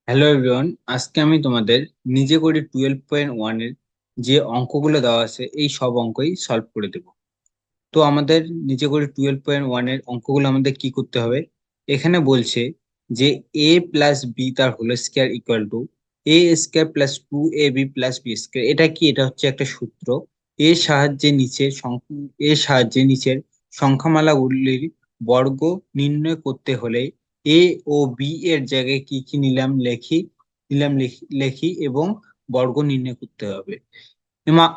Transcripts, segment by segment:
Hello everyone, আজকে আমি তোমাদের নিজে করে 12.1 এর যে অঙ্কগুলো দেওয়া আছে এই সব অঙ্কই সলভ করে দেব। তো আমাদের নিজে করে 12.1 এর অঙ্কগুলো আমাদের কি করতে হবে? এখানে বলছে যে এ প্লাস বি তার whole square equal to A square plus 2ab plus B square. এটা কি? এটা হচ্ছে একটা সূত্র। এর সাহায্যে নিচের সংখ্যামালাগুলির বর্গ নির্ণয় করতে হলে এ ও বি এর জায়গায় কি কি লিখি এবং বর্গ নির্ণয় করতে হবে।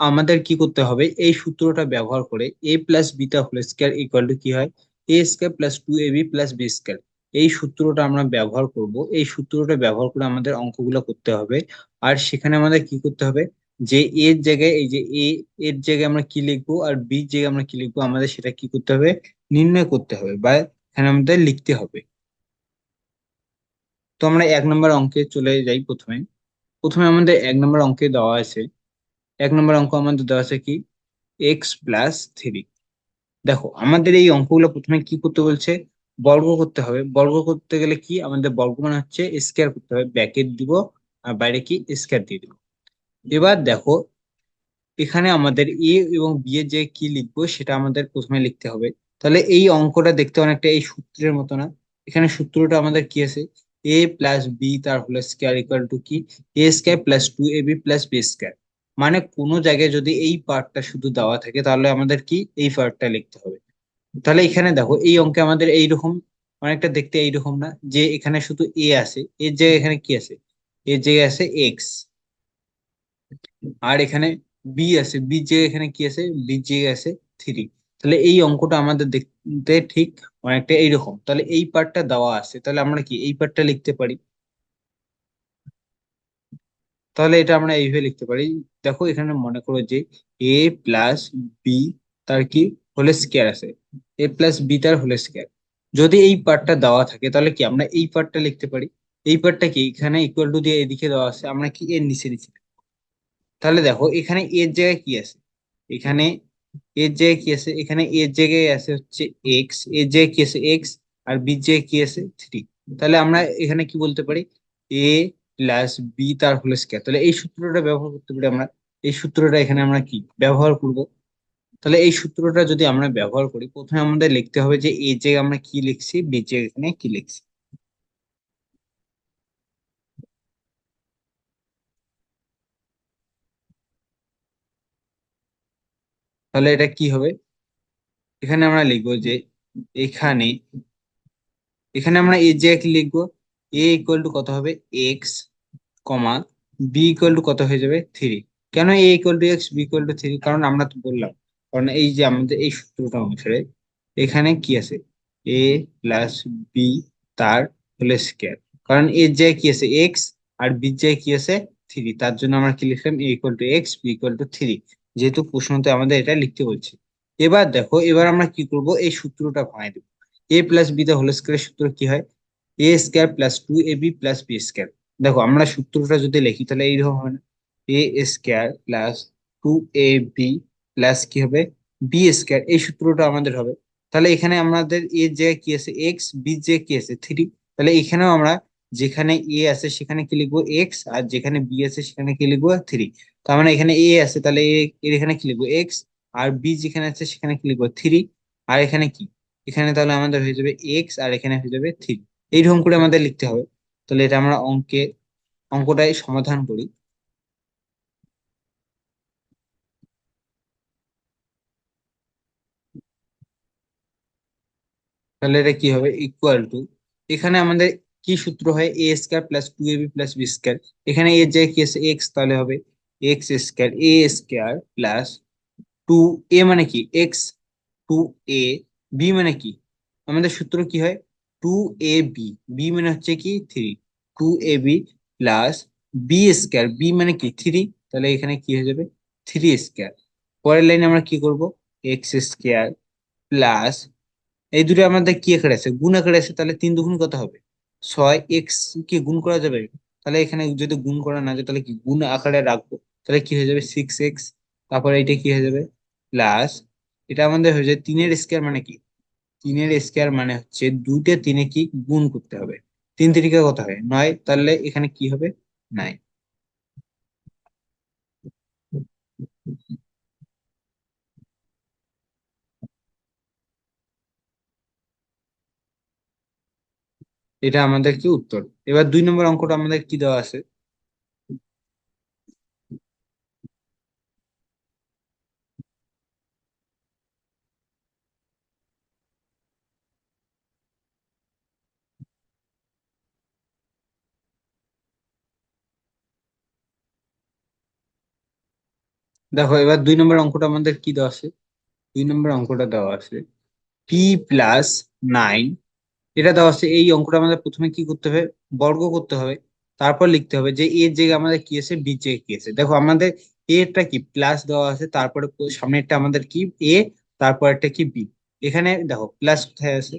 আমাদের কি করতে হবে? এই সূত্রটা ব্যবহার করে এ প্লাস বিটা হোল স্কয়ার ইকুয়াল টু কি হয়? এ square plus 2ab plus B square. এই সূত্রটা আমরা ব্যবহার করব। এই সূত্রটা ব্যবহার করে আমাদের অঙ্কগুলো করতে হবে। আর সেখানে আমাদের কি করতে হবে? যে এর জায়গায় এই যে এর জায়গায় আমরা কি লিখবো আর বির জায়গায় আমরা কি লিখবো, আমাদের সেটা কি করতে হবে? নির্ণয় করতে হবে বা এখানে আমাদের লিখতে হবে। তো আমরা 1 নম্বর অঙ্কে চলে যাই। প্রথমে প্রথমে আমাদের 1 নম্বর অঙ্কে দেওয়া আছে। 1 নম্বর অঙ্ক আমাদের দেওয়া আছে কি? x+3। দেখো, আমাদের এই অঙ্কগুলো প্রথমে কি করতে বলছে? বর্গ করতে হবে। বর্গ করতে গেলে কি আমাদের বর্গ মানে হচ্ছে স্কয়ার করতে হবে, ব্র্যাকেট দিব আর বাইরে কি স্কয়ার দিয়ে দিব। এবার দেখো, এখানে আমাদের এ এবং বি এর যে কি লিখবো সেটা আমাদের প্রথমে লিখতে হবে। তাহলে এই অঙ্কটা দেখতে অনেকটা এই সূত্রের মতো না? এখানে সূত্রটা আমাদের কি আছে? এ প্লাস বি তার হোল স্কয়ার ইকুয়াল টু কি? A square plus 2ab plus B square. মানে কোনো জায়গায় যদি এই পার্টটা শুধু দেওয়া থাকে তাহলে আমাদের কি এই পার্টটা লিখতে হবে। তাহলে এখানে দেখো, এই অঙ্কে আমাদের এইরকম অনেকটা দেখতে এইরকম না যে এখানে শুধু এ আছে, এর জায়গায় এখানে কি আছে? এর জায়গায় আছে এক্স। আর এখানে বি আছে, বি যে এখানে কি আছে? বি যে আছে 3। তাহলে এই অঙ্কটা আমাদের দেখতে ঠিক অনেকটা এইরকম। তাহলে এই পার্টটা দেওয়া আছে, তাহলে আমরা কি এই পার্টটা লিখতে পারি? তাহলে এটা আমরা এইভাবে লিখতে পারি। দেখো, এখানে মনে করো যে এ প্লাস বি তার কি হোল স্কয়ার আছে, এ প্লাস বি তার হোল স্কয়ার। যদি এই পার্টটা দেওয়া থাকে তাহলে কি আমরা এই পার্টটা লিখতে পারি? এই পার্টটা কি এখানে ইকুয়াল টু দিয়ে এদিকে দেওয়া আছে, আমরা কি এর নিচে নিচে। তাহলে দেখো, এখানে এর জায়গায় কি আছে? এখানে এর জায়গায় কি আছে? এখানে এর জায়গায় আছে হচ্ছে এক্স, এর জায়গায় কি আছে? এক্স। আর বির জায়গায় কি আছে? 3। তাহলে আমরা এখানে কি বলতে পারি? এ প্লাস বি তার হোল স্কয়ার। তাহলে এই সূত্রটা ব্যবহার করতে পারি আমরা। এই সূত্রটা এখানে আমরা কি ব্যবহার করব? তাহলে এই সূত্রটা যদি আমরা ব্যবহার করি, প্রথমে আমাদের লিখতে হবে যে এর জায়গায় আমরা কি লিখছি, বির জায়গায় এখানে কি লিখছি। তাহলে এটা কি হবে? এখানে আমরা লিখবো যে এখানে এখানে আমরা এর জায়গায় কি লিখবো? এ ইকুয়াল টু কত হবে? X, comma B equal to কত হয়ে যাবে? 3। কেন A equal to X, B equal to 3? কারণ আমরা তো বললাম, কারণ এই যে আমাদের এই সূত্রটা অনুসারে এখানে কি আছে? এ প্লাস বি তার হোল স্কয়ার। কারণ এর জায়গায় কি আছে? এক্স। আর বির জায়গায় কি আছে? 3। তার জন্য আমরা কি লিখলাম? A equal to X, B equal to 3। যেহেতু প্রশ্নতে আমাদের এটা লিখতে বলছে। এবার দেখো, এবার আমরা কি করব? এই সূত্রটা ভাঙাই দেবো। A plus B the whole স্কয়ারের সূত্র কি হয়? এ square plus 2ab plus B square. দেখো, আমরা সূত্রটা যদি লিখি তাহলে এইরকম হবে না? এ স্কয়ার প্লাস 2ab প্লাস কি হবে? B square. এই সূত্রটা আমাদের হবে। তাহলে এখানে আমাদের এর জায়গায় কি আছে? এক্স, বি জায়গায় কি আছে? 3। তাহলে এখানেও আমরা যেখানে এ আছে সেখানে কি লিখবো? এক্স। আর যেখানে বি আছে সেখানে কি লিখবো? 3। তার মানে এখানে এ আছে, তাহলে এর এখানে কি লিখবো? এক্স। আর বি যেখানে আছে সেখানে কি লিখবো? 3। আর এখানে কি? এখানে তাহলে আমাদের হয়ে যাবে এক্স আর এখানে হয়ে যাবে 3। এইরকম করে আমাদের লিখতে হবে। তাহলে এটা আমরা অঙ্কটাই সমাধান করি। তাহলে এটা কি হবে? ইকুয়াল টু, এখানে আমাদের কি সূত্র হয়? এ square plus 2ab plus B square. এখানে এর জায়গায় কি আছে? এক্স। তাহলে হবে এক্স স্কয়ার, এ স্কয়ার প্লাস 2a মানে কি? এক্স। 2a, বি মানে কি? আমাদের সূত্র কি হয়? 2ab, বি মানে হচ্ছে কি? 3। 2ab plus B square, b মানে কি? 3। তাহলে এখানে কি হয়ে যাবে? 3 স্কয়ার। পরের লাইনে আমরা কি করব? এক্স স্কয়ার প্লাস, এই দুটো আমাদের কি আকারে আছে? গুণ আকারে আছে। তাহলে 3 দুগুণ কত হবে? 6। এক্স কি গুণ করা যাবে? তাহলে এখানে যদি গুণ করা না যায় তাহলে কি গুণ আকারে রাখবো। তাহলে কি হয়ে যাবে? 6x। তারপরে এটা কি হয়ে যাবে? প্লাস, এটা আমাদের হয়ে যায় 3-এর স্কয়ার মানে কি? 3-এর স্কয়ার মানে হচ্ছে দুইটা তিনে কি গুণ করতে হবে। তিন তিরিকা কত হয় 9, তাহলে এখানে কি হবে 9। এটা আমাদের কি উত্তর। এবার 2 নম্বর অঙ্কটা আমাদের কি দেওয়া আছে। দেখো এবার 2 নম্বর অঙ্কটা আমাদের কি দেওয়া আছে। 2 নম্বর অঙ্কটা দেওয়া আছে p+9। এটা দেওয়া আছে, এই অঙ্কটা আমাদের প্রথমে কি করতে হবে, বর্গ করতে হবে। তারপর লিখতে হবে যে এর জায়গায় আমাদের কি আছে, বি জায়গায় কি আছে। দেখো আমাদের এটা কি প্লাস দেওয়া আছে, তারপরে সামনেরটা আমাদের কি এ, তারপর একটা কি বি। এখানে দেখো প্লাস কোথায় আছে,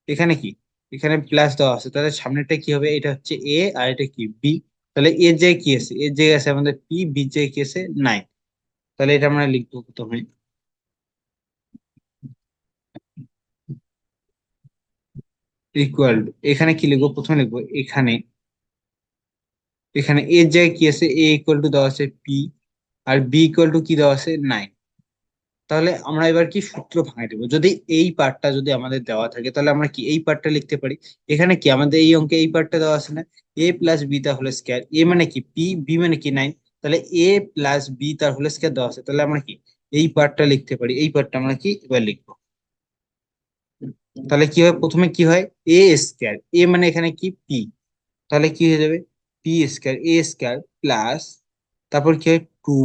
এখানে কি, এখানে প্লাস দেওয়া আছে, তাহলে সামনেরটা কি হবে, এটা হচ্ছে এ আর এটা কি বি। তাহলে এর জায়গায় কি আছে, এর জায়গায় আছে আমাদের পি, বি জায়গায় কি আছে 9। তাহলে এটা আমরা লিখবো প্রথমে ইকুয়াল টু, এখানে কি লিখবো, প্রথমে লিখবো এখানে, এখানে এর জায়গায় কি আছে, এ ইকুয়াল টু দেওয়া আছে পি, আর বি ইকুয়াল টু কি দেওয়া আছে 9। তাহলে আমরা এবার কি সূত্র ভাঙাই দেবো, যদি এই পার্টটা যদি আমাদের দেওয়া থাকে তাহলে আমরা কি এই পার্টটা লিখতে পারি। এখানে কি আমাদের এই অঙ্কে এই পার্টটা দেওয়া আছে না, এ প্লাস বি তার হোল স্কয়ার, এ মানে কি পি, বি মানে কি 9। তাহলে এ প্লাস বি তার হোল স্কয়ার দেওয়া আছে, তাহলে আমরা কি এই পার্টটা লিখতে পারি। এই পার্টটা আমরা কি এবার লিখবো। তাহলে কি হয়, প্রথমে কি হয় এ স্কয়ার, এ মানে এখানে কি পি, তাহলে কি হয়ে যাবে পি স্কয়ার এ স্কয়ার প্লাস, তারপর কি হয় 2,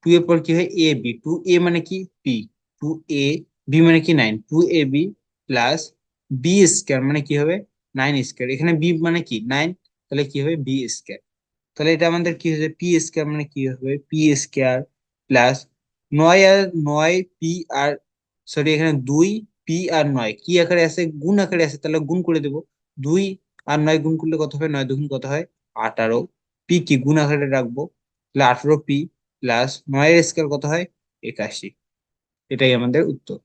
2 এর পর কি হয় এ বি, 2 এ মানে কি পি, 2 এ বি মানে কি 9, 2 A B plus B square মানে কি হবে 9 স্কয়ার, এখানে বি মানে কি 9, তাহলে কি হবে বি স্কয়ার। তাহলে এটা আমাদের কি হয়েছে পি স্কয়ার মানে কি হবে পি স্কয়ার প্লাস 9 আর 9 পি আর, সরি এখানে 2 পি আর 9 কি আকারে আছে, গুণ আকারে আছে, তাহলে গুণ করে দেবো। 2 আর 9 গুণ করলে কত হয়, 9 দুগুণ কত হয় 18, পি কি গুণ আকারে রাখবো, তাহলে 18 পি প্লাস 9 এর স্কয়ার কত হয় 81। এটাই আমাদের উত্তর।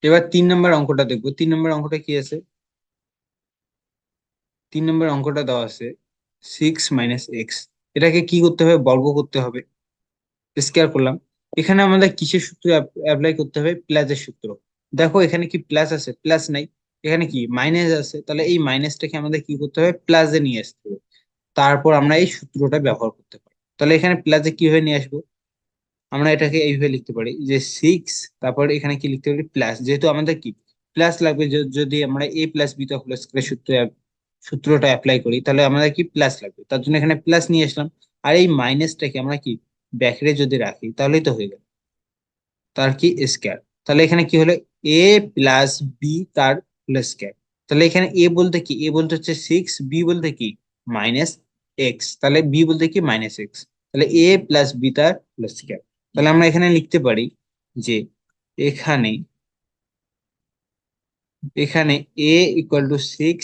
এবার 3 নম্বর অঙ্কটা দেখবো। 3 নম্বর অঙ্কটা কি আছে, 3 নম্বর অঙ্কটা দেওয়া আছে 6 - x। এটাকে কি করতে হবে, বর্গ করতে হবে। স্কয়ার করলাম। এখানে আমাদের কিসের সূত্র অ্যাপ্লাই করতে হবে, প্লাসের সূত্র। দেখো এখানে কি প্লাস আছে, প্লাস নাই। এখানে কি মাইনাস আছে, তাহলে এই মাইনাসটাকে আমাদের কি করতে হবে, প্লাসে নিয়ে আসতে হবে। তারপর আমরা এই সূত্রটা ব্যবহার করতে পারি। তাহলে এখানে প্লাসে কিভাবে নিয়ে আসবো, আমরা এটাকে এইভাবে লিখতে পারি যে 6, তারপর এখানে কি লিখতে পারি প্লাস, যেহেতু আমাদের কি প্লাস লাগবে, যদি আমরা এ প্লাস বি তা হোল স্কয়ার সূত্রটা অ্যাপ্লাই করি, তাহলে আমাদের কি প্লাস লাগবে, তার জন্য এখানে প্লাস নিয়ে আসলাম। আর এই মাইনাসটাকে আমরা কি ব্যাকেটে যদি রাখি তাহলেই তো হয়ে গেল তার কি স্কয়ার। তাহলে এখানে কি হলো এ প্লাস বি তার হোল স্কয়ার। তাহলে এখানে এ বলতে কি, এ বলতে হচ্ছে 6, বি বলতে কি -x, তাহলে বি বলতে কি -x। তাহলে এ প্লাস বি তার হোল স্কয়ার। তাহলে আমরা এখানে লিখতে পারি যে এখানে, এখানে এ equal to 6,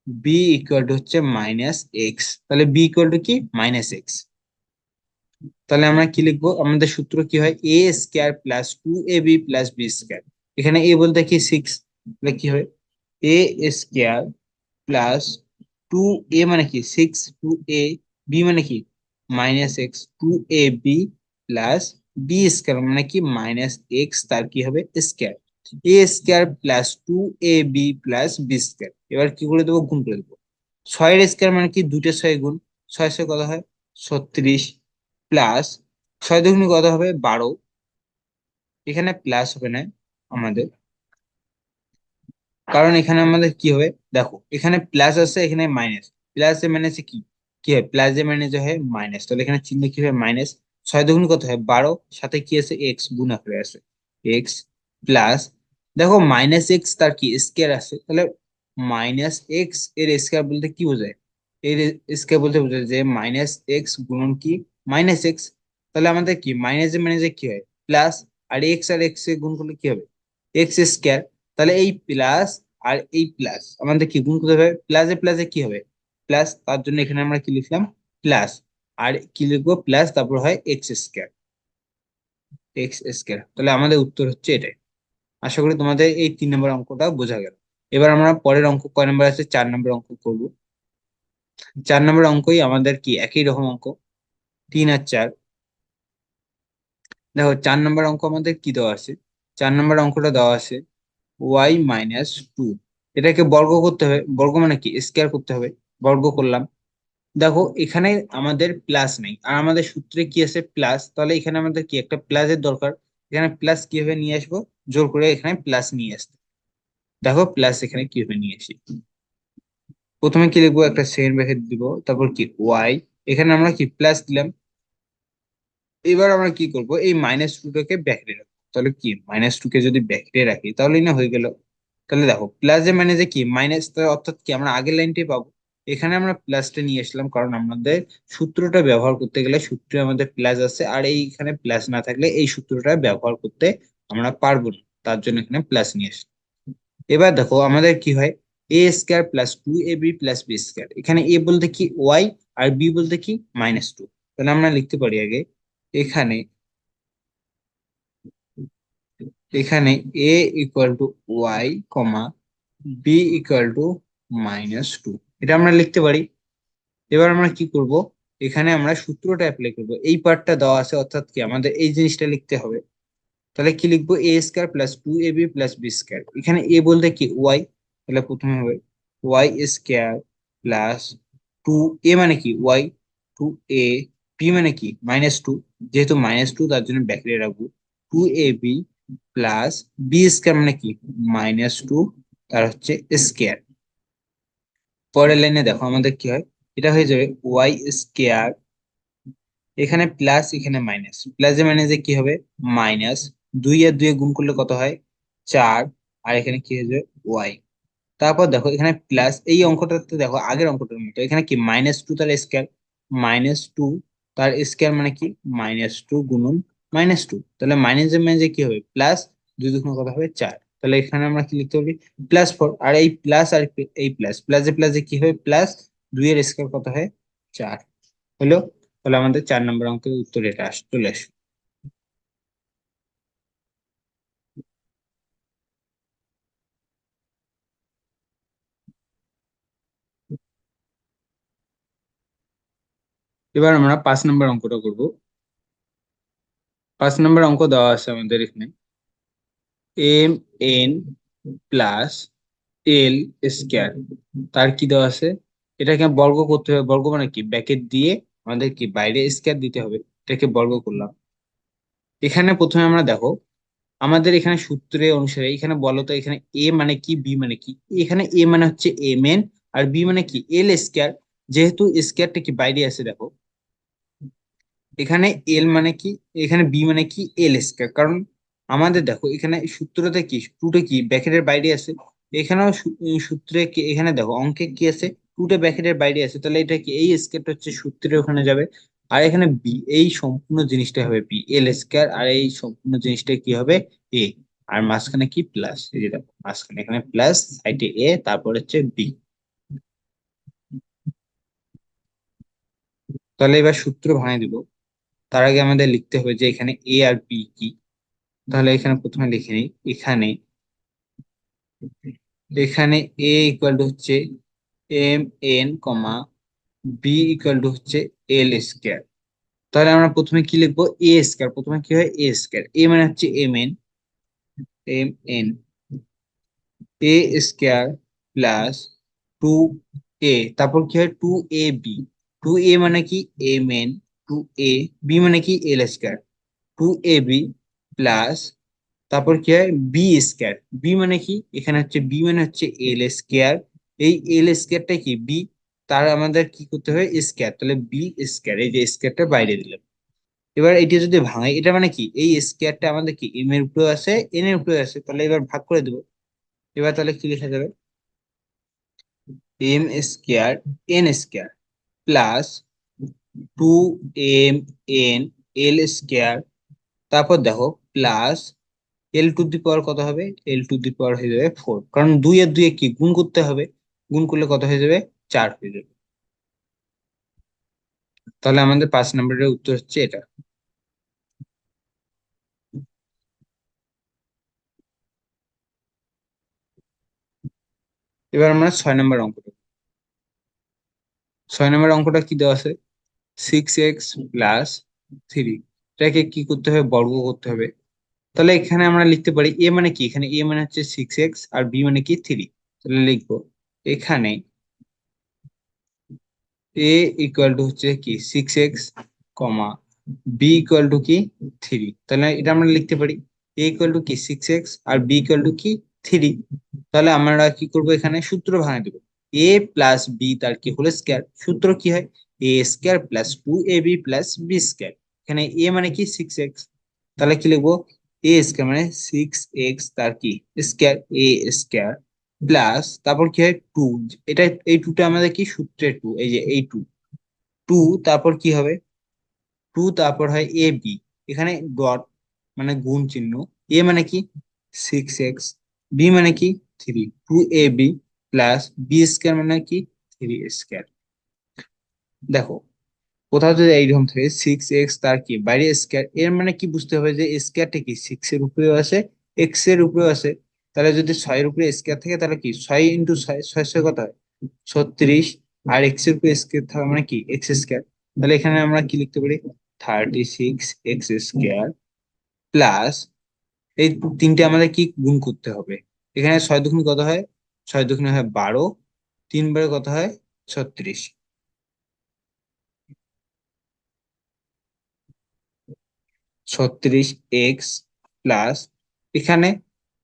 B equal to হচ্ছে -x, তাহলে বি ইকুয়াল টু কি -x। তাহলে আমরা কি লিখবো, আমাদের সূত্র কি হয় এ square plus 2ab plus B square. এখানে এ বলতে কি 6, তাহলে কি হবে এ স্কয়ার প্লাস 2a মানে কি 6, 2a, বি মানে কি -x, 2ab plus B square মানে কি -x, তার কি হবে স্কয়ার। এ square plus 2ab plus B square, এবার কি করে দেবো, গুণ করে দেবো। 6 এর স্কয়ার মানে কি, দুইটা 6 গুণ, 6 কত হয় 36 প্লাস 6 দুগুণ কত হবে 12, এখানে প্লাস হবে না আমাদের, কারণ এখানে আমাদের কি হবে, দেখো এখানে প্লাস আছে এখানে মাইনাস, প্লাস এ মাইনাসে কি কি হয়, প্লাস এ মাইনাসে হয় মাইনাস, তাহলে এখানে চিহ্ন কি হয় মাইনাস। 6 দুগুণ কত হয় 12, সাথে কি আছে এক্স গুণ আকারে আছে এক্স প্লাস, দেখো -x তার কি স্কয়ার আছে, তাহলে -x এর স্কয়ার বলতে কি বোঝায়, এর স্কয়ার বলতে বোঝায় যে -x গুণন কি -x। তাহলে আমাদের কি মাইনাসে মাইনাসে কি হয় প্লাস, আর এক্স আর এক্স এ গুণ করলে কি হবে এক্স স্কয়ার। তাহলে এই প্লাস আর এই প্লাস আমাদের কি গুণ করতে হবে, প্লাসে প্লাসে কি হবে প্লাস, তার জন্য এখানে আমরা কি লিখলাম প্লাস, আর কি লিখবো প্লাস, তারপর হয় এক্স স্কয়ার, এক্স স্কয়ার। তাহলে আমাদের উত্তর হচ্ছে এটাই। আশা করি তোমাদের এই 3 নম্বর অঙ্কটা বোঝা গেল। এবার আমরা পরের অঙ্ক কয় নম্বর আছে, 4 নম্বর অঙ্ক করব। 4 নম্বর অঙ্কই আমাদের কি একই রকম অঙ্ক, 3 আর 4। দেখো 4 নম্বর অঙ্ক আমাদের কি দেওয়া আছে, 4 নম্বর অঙ্কটা দেওয়া আছে y-2। এটাকে বর্গ করতে হবে, বর্গ মানে কি স্কয়ার করতে হবে, বর্গ করলাম। দেখো এখানে আমাদের প্লাস নেই, আর আমাদের সূত্রে কি আছে প্লাস, তাহলে এখানে আমাদের কি একটা প্লাসের দরকার। এখানে প্লাস কিভাবে নিয়ে আসবো, জোর করে এখানে প্লাস নিয়ে আসতে। দেখো প্লাস এখানে কিভাবে নিয়ে আসি, প্রথমে কি লিখবো, একটা সেকেন্ড ব্র্যাকেট দিব, তারপর কি ওয়াই, এখানে আমরা কি প্লাস দিলাম। এবার আমরা কি করব, এই -2টাকে ব্র্যাকেটে রাখবো, তাহলে কি -2 কে যদি ব্র্যাকেটে রাখি তাহলেই না হয়ে গেল। তাহলে দেখো প্লাস এ মানে যে কি মাইনাস, অর্থাৎ কি আমরা আগের লাইনটাই পাবো। এখানে আমরা প্লাসটা নিয়ে আসলাম, কারণ আমাদের সূত্রটা ব্যবহার করতে গেলে সূত্রে আমাদের প্লাস আছে, আর এইখানে প্লাস না থাকলে এই সূত্রটা ব্যবহার করতে আমরা পারবো না, তার জন্য এখানে প্লাস নিয়ে আসলাম। এবার দেখো আমাদের কি হয়, a² + 2ab + b²। এখানে এ বলতে কি ওয়াই, আর বি বলতে কি -2। তাহলে আমরা লিখতে পারি আগে এখানে, এখানে a = y, b = -2, এটা আমরা লিখতে পারি। এবার আমরা কি করব, এখানে আমরা সূত্রটা অ্যাপ্লাই করব, এই পার্টটা দেওয়া আছে, অর্থাৎ কি আমাদের এই জিনিসটা লিখতে হবে। তাহলে কি লিখবো, a² + 2ab + b²। এখানে এ বলতে কি ওয়াই, তাহলে প্রথমে হবে y² + 2, এ মানে কি ওয়াই, 2a, বি মানে কি -2, যেহেতু -2 তার জন্য ব্যাকেটে রাখবো, 2ab + b² মানে কি -2, তার হচ্ছে স্কয়ার। পরের লাইনে দেখো আমাদের কি হয়, এটা হয়ে যাবে y², এখানে প্লাস এখানে মাইনাস, প্লাসে মাইনাসে কি হবে মাইনাস, 2 আর 2 গুণ করলে কত হয় 4, আর এখানে কি হয়ে যাবে ওয়াই। তারপর দেখো এখানে প্লাস, এই অঙ্কটাতে দেখো আগের অঙ্কটার মতো, এখানে কি -2 তার স্কয়ার, -2 তার স্কয়ার মানে কি -2 গুণন -2, তাহলে মাইনাসে মাইনাসে কি হবে প্লাস, 2 দুগুণ কত হবে 4। তাহলে এখানে আমরা কি লিখতে পারি +4, আর এই প্লাস আর এই প্লাস, প্লাসে প্লাসে কি হবে প্লাস, 2 এর স্কয়ার কত হয় 4 হলো। তাহলে আমাদের 4 নম্বর অঙ্কের উত্তর এটা চলে আসবে। এবার আমরা 5 নম্বর অঙ্কটা করব। 5 নম্বর অঙ্ক দেওয়া আছে আমাদের এখানে mn+l², তার কি দেওয়া আছে, এটাকে বর্গ করতে হবে, বর্গ মানে কি ব্র্যাকেট দিয়ে আমাদের কি বাইরে স্কয়ার দিতে হবে, এটাকে বর্গ করলাম। এখানে প্রথমে আমরা দেখো আমাদের এখানে সূত্রে অনুসারে, এখানে বলো তো এখানে এ মানে কি বি মানে কি, এখানে এ মানে হচ্ছে mn, আর বি মানে কি l²। যেহেতু স্কয়ারটা কি বাইরে আছে, দেখো এখানে এল মানে কি, এখানে বি মানে কি l², কারণ আমাদের দেখো এখানে সূত্রতে কি টুটে কি ব্র্যাকেটের বাইরে আছে, এখানেও সূত্রে কি, এখানে দেখো অঙ্কে কি আছে টুটে ব্র্যাকেটের বাইরে আছে, তাহলে এটা কি এই স্কয়ারটা হচ্ছে সূত্রের ওখানে যাবে, আর এখানে বি, এই সম্পূর্ণ জিনিসটা হবে বি l², আর এই সম্পূর্ণ জিনিসটা কি হবে এ, আর মাঝখানে কি প্লাস, এই যে দেখো মাঝখানে এখানে প্লাস, সাইডে এ, তারপর হচ্ছে বি। তাহলে এবার সূত্র ভাঙাই দিব, তার আগে আমাদের লিখতে হবে যে এখানে এ আর বি কি। তাহলে এখানে প্রথমে লিখে নিই, এখানে এখানে a = হচ্ছে m n, b = হচ্ছে l²। তাহলে আমরা প্রথমে কি লিখবো a², প্রথমে কি হয় a², a মানে হচ্ছে mn a²+2a, তারপর কি হয় 2ab, 2a মানে কি mn, 2a, b মানে কি l², 2ab প্লাস, তারপর কি হয় b², বি মানে কি এখানে হচ্ছে বি মানে হচ্ছে l², এই l²টা কি বি, তার আমাদের কি করতে হবে স্কয়ার, তাহলে b², এই যে স্কয়ারটা বাইরে দিলাম। এবার এটা যদি ভাঙাই, এটা মানে কি এই স্কয়ারটা আমাদের কি এম এর উপরে আছে এন এর উপরে আছে, তাহলে এবার ভাগ করে দেবো। এবার তাহলে কি লেখা যাবে, m² n² plus 2mn l², তারপর দেখো প্লাস l² কত হবে, l² হয়ে যাবে 4, কারণ 2 আর 2 কি গুণ করতে হবে, গুণ করলে কত হয়ে যাবে 4 হয়ে যাবে। তাহলে আমাদের 5 নম্বরের উত্তর হচ্ছে এটা। এবার আমরা 6 নম্বর অঙ্কটা, 6 নম্বর অঙ্কটা কি দেওয়া আছে, 6x+3, এটাকে কি করতে হবে, বর্গ করতে হবে। তাহলে এখানে আমরা লিখতে পারি এ মানে কি, এখানে এ মানে হচ্ছে 6x আর বি মানে কি 3। তাহলে লিখবো এখানে এ ইকুয়াল টু হচ্ছে কি 6x, comma B equal to কি 3। তাহলে এটা আমরা লিখতে পারি এ ইকুয়াল টু কি 6x R B equal to কি 3। তাহলে আমরা কি করব, এখানে সূত্র ভাঙা দেবো, এ প্লাস বি তার কি হোল স্কয়ার, সূত্র কি হয়, এ square plus 2ab plus B square. এখানে এ মানে কি 6x, তাহলে কি লিখবো, এ স্কয়ার মানে 6x তার কি স্কয়ার, এ স্কয়ার প্লাস তারপর কি হয় 2, এটা এই টুটা আমাদের কি সূত্রের টু, এই যে এই টু, টু তারপর কি হবে 2, তারপর হয় এ বি, এখানে ডট মানে গুণ চিহ্ন, এ মানে কি 6x, বি মানে কি 3, 2ab প্লাস বি স্কয়ার মানে কি 3 স্কয়ার। দেখো কোথাও যদি এইরকম থাকে 6x তার কি বাইরে স্কয়ার, এর মানে কি বুঝতে হবে যে স্কয়ারটা কি 6 এর উপরেও আছে, এক্স এর উপরেও আছে। তাহলে যদি 6 এর উপরে স্কয়ার থাকে তাহলে কি 6 × 6, 6 কত হয় 36, আর এক্স এর উপরে স্কয়ার থাকা মানে কি এক্স স্কয়ার। তাহলে এখানে আমরা কি লিখতে পারি 36x² প্লাস এই তিনটে আমাদের কি গুণ করতে হবে, এখানে 6 দুগুণ কত হয়, 6 দুগুণে হয় 12, 3 বারে কত হয় 36, 36x প্লাস এখানে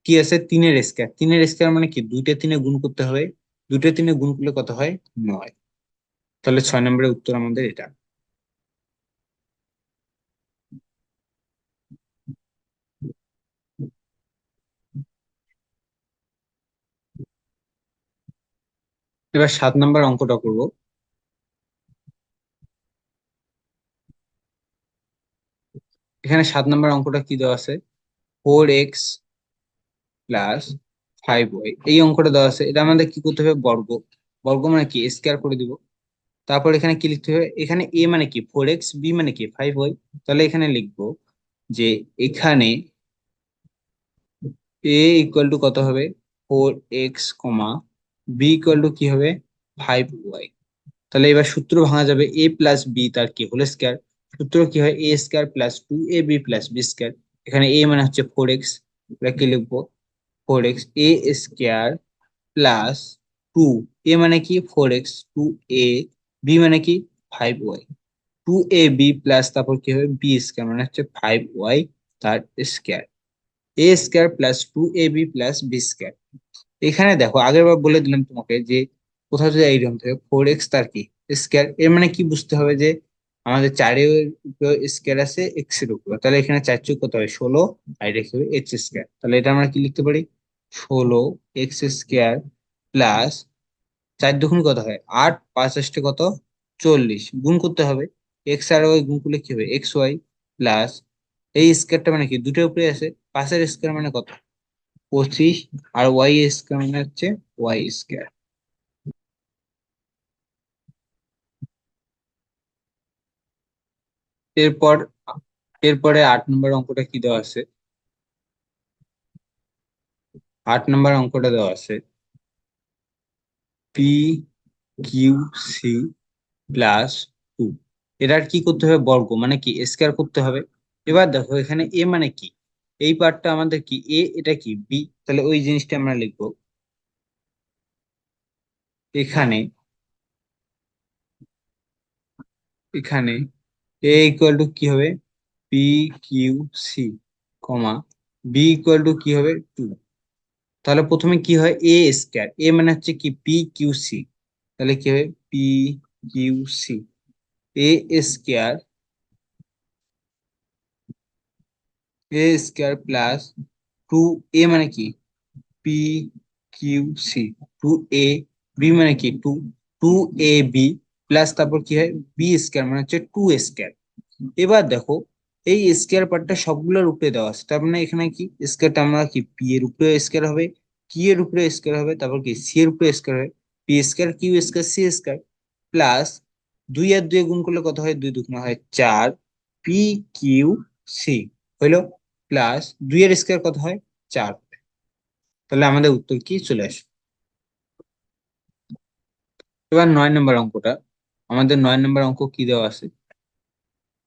কি আছে 3-এর স্কয়ার, 3-এর স্কয়ার মানে কি দুইটা 3-এ গুণ করতে হবে, দুইটা 3-এ গুণ করলে কত হয় 9। তাহলে 6 নম্বরের উত্তর আমাদের এটা। এবার 7 নম্বর অঙ্কটা করব। এখানে 7 নম্বর অঙ্কটা কি দেওয়া আছে, 4x+5y, এই অঙ্কটা দেওয়া আছে, এটা আমাদের কি করতে হবে, বর্গ, বর্গ মানে কি স্কয়ার করে দিব। তারপর এখানে কি লিখতে হবে, এখানে এ মানে কি 4x, বি মানে কি 5y। তাহলে এখানে লিখবো যে এখানে এ ইকুয়াল টু কত হবে 4x, বি ইকুয়াল টু কি হবে 5y। তাহলে এবার সূত্র ভাঙা যাবে এ প্লাস বি তার কি হোল স্কয়ার, সূত্র কি হয় এ square plus 2ab plus B square. এখানে এ মানে হচ্ছে 4x, এটা কি লিখবো 4x এ স্কয়ার প্লাস 2, এ মানে কি 4x, 2a, বি মানে কি 5y, 2ab প্লাস তারপর কি হবে বি স্কয়ার মানে হচ্ছে 5y তার স্কয়ার, এ square plus 2ab plus B square. এখানে দেখো আগের বার বলে দিলাম তোমাকে যে কোথাও যদি এইরকম থাকে 4x তার কি স্কয়ার, এর মানে কি বুঝতে হবে যে আমাদের 4-এর উপরে স্কয়ার আছে এক্স এর উপরে, তাহলে এখানে 4 × 4 কত হয় 16, আর রেখে হবে এক্স স্কয়ার। তাহলে এটা আমরা কি লিখতে পারি 16x² প্লাস 4 দুগুণ কত হয় 8, 5 × 8 কত 40, গুণ করতে হবে, এক্স আর ওয়াই গুণ করলে কি হবে xy প্লাস এই স্কয়ারটা মানে কি দুটোর উপরে আছে, 5-এর স্কয়ার মানে কত 25, আর ওয়াই স্কয়ার মানে হচ্ছে ওয়াই স্কয়ার। এরপর এরপরে 8 নম্বর অঙ্কটা কি দেওয়া আছে, 8 নম্বর অঙ্কটা দেওয়া আছে p/q/c+2, এটার কি করতে হবে, বর্গ মানে কি স্কয়ার করতে হবে। এবার দেখো এখানে এ মানে কি, এই পার্টটা আমাদের কি এ, এটা কি বি, তাহলে ওই জিনিসটা আমরা লিখবো এখানে, এখানে এ ইকুয়াল টু কি হবে p/q/c, বি ইকুয়াল টু কি হবে 2। তাহলে প্রথমে কি হয় এ স্কয়ার, এ মানে হচ্ছে কি p/q/c, তাহলে কি হবে p/q/c, এ স্কয়ার, প্লাস 2a মানে কি p/q/c, 2a, বি মানে কি 2ab প্লাস তারপর কি হয় বি স্কয়ার মানে হচ্ছে 2 স্কয়ার। এবার দেখো এই স্কয়ার পার্টটা সবগুলোর উপরে দেওয়া আছে, তার মানে এখানে কি স্কয়ারটা আমরা কি পি এর উপরে স্কয়ার হবে, কি এর উপরে স্কয়ার হবে, তারপর কি সি এর উপরে স্কয়ার হবে, P square, Q square, C square plus 2 আর 2 গুণ করলে কত হয় 2 দুগুণে হয় 4, p/q/c হইলো, প্লাস 2-এর স্কয়ার কত হয় 4। তাহলে আমাদের উত্তর কি চলে আসে। এবার 9 নম্বর অঙ্কটা, আমাদের 9 নম্বর অঙ্ক কি দেওয়া আছে,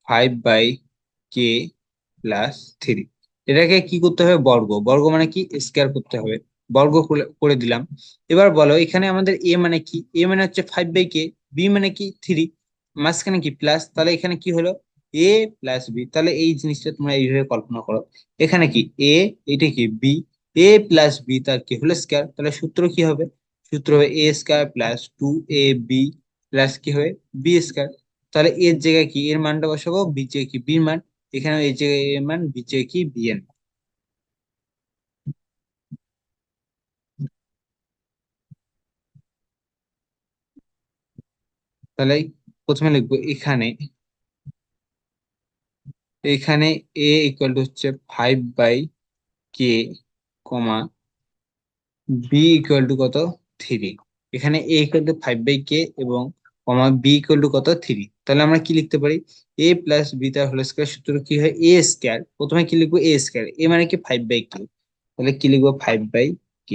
5/k+3। এটাকে কি করতে হবে, বর্গ, বর্গ মানে কি স্কয়ার করতে হবে, বর্গ করে দিলাম। এবার বলো এখানে আমাদের এ মানে কি, এ মানে হচ্ছে 5/k, বি মানে কি 3, মাঝখানে কি প্লাস, তাহলে এখানে কি হলো a+b। তাহলে এই জিনিসটা তোমরা এইভাবে কল্পনা করো, এখানে কি এ, এটা কি বি, a+b তার কি হলো স্কয়ার, তাহলে সূত্র কি হবে, সূত্র হবে a² + 2ab প্লাস কি হবে b²। তাহলে এর জায়গায় কি এর মানটা বসাবো, বি জায়গায় কি বির মান, এখানে এই জায়গায় এর মান, বি জায়গায় কি বি এর মান। তাহলে প্রথমে লিখবো এখানে, এখানে a হচ্ছে 5/k, কমা b কত 3। এখানে a 5/k এবং কমা b কত 3। তাহলে আমরা কি লিখতে পারি, a+b তার হোল স্কয়ার, সূত্র কি হয় a²। প্রথমে কি লিখবো a², এ মানে কি 5/k, তাহলে কি লিখবো 5/k,